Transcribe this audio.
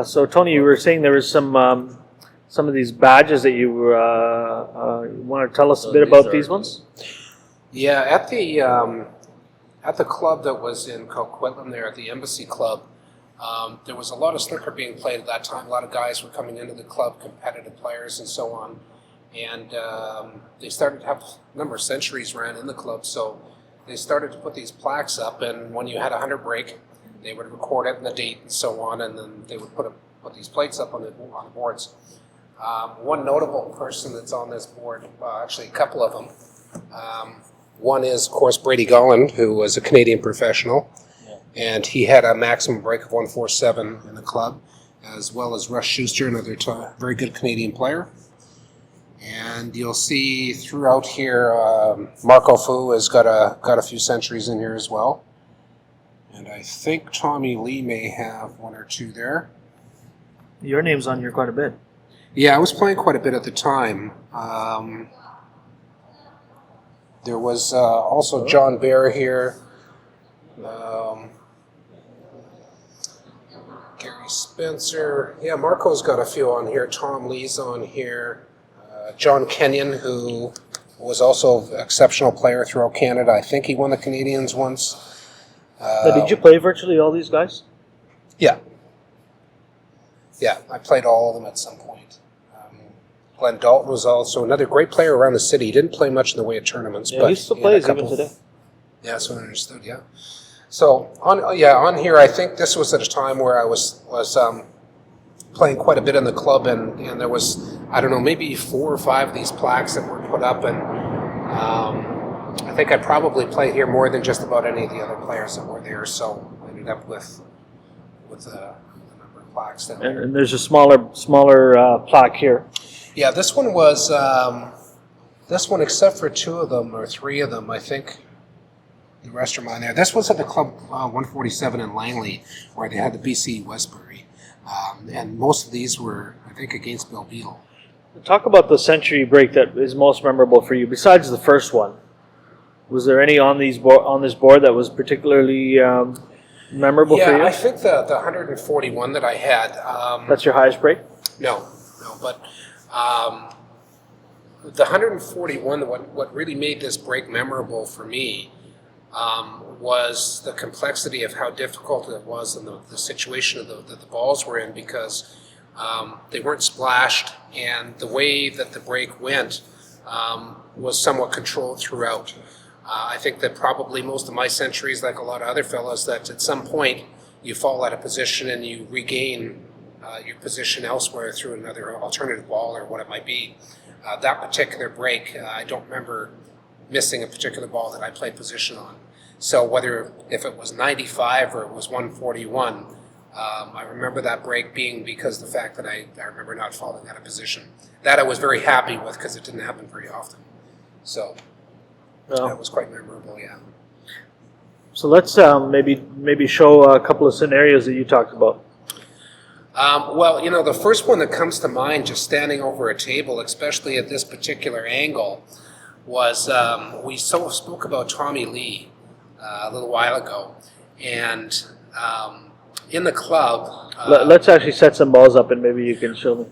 So Tony, you were saying there was some of these badges that you want to tell us a bit about these ones? Yeah, at the club that was in Coquitlam there, at the Embassy Club, there was a lot of snooker being played at that time. A lot of guys were coming into the club, competitive players and so on. And they started to have a number of centuries ran in the club, so they started to put these plaques up, and when you had a 100 break, they would record it and the date and so on, and then they would put these plates up on the boards. One notable person that's on this board, actually a couple of them. One is, of course, Brady Golland, who was a Canadian professional, and he had a maximum break of 147 in the club, as well as Russ Schuster, another very good Canadian player. And you'll see throughout here, Marco Fu has got a few centuries in here as well. And I think Tommy Lee may have one or two there. Your name's on here quite a bit. Yeah, I was playing quite a bit at the time. There was also John Bear here. Gary Spencer. Yeah, Marco's got a few on here. Tom Lee's on here. John Kenyon, who was also an exceptional player throughout Canada. I think he won the Canadians once. Did you play virtually all these guys? Yeah. Yeah, I played all of them at some point. Glenn Dalton was also another great player around the city. He didn't play much in the way of tournaments. Yeah, but he still plays even today. Yeah, that's what I understood, yeah. So, on here, I think this was at a time where I was playing quite a bit in the club, and there was, I don't know, maybe 4 or 5 of these plaques that were put up, and I think I probably played here more than just about any of the other players that were there, so I ended up with a number of plaques. And there's a smaller plaque here. Yeah, this one was, except for 2 of them, or 3 of them, I think the rest are mine there. This was at the Club 147 in Langley, where they had the BC Westbury. And most of these were, I think, against Bill Beal. Talk about the century break that is most memorable for you, besides the first one. Was there any on this board that was particularly memorable for you? Yeah, I think the 141 that I had. That's your highest break? No, but the 141, what really made this break memorable for me was the complexity of how difficult it was and the situation that the balls were in, because they weren't splashed, and the way that the break went was somewhat controlled throughout. I think that probably most of my centuries, like a lot of other fellas, that at some point you fall out of position and you regain your position elsewhere through another alternative ball or what it might be. That particular break, I don't remember missing a particular ball that I played position on. So if it was 95 or it was 141, I remember that break being because the fact that I remember not falling out of position. That I was very happy with, because it didn't happen very often. So that was quite memorable, yeah. So let's maybe show a couple of scenarios that you talked about. Well, the first one that comes to mind, just standing over a table, especially at this particular angle, was we spoke about Tommy Lee a little while ago, and in the club. Let's actually set some balls up, and maybe you can show them.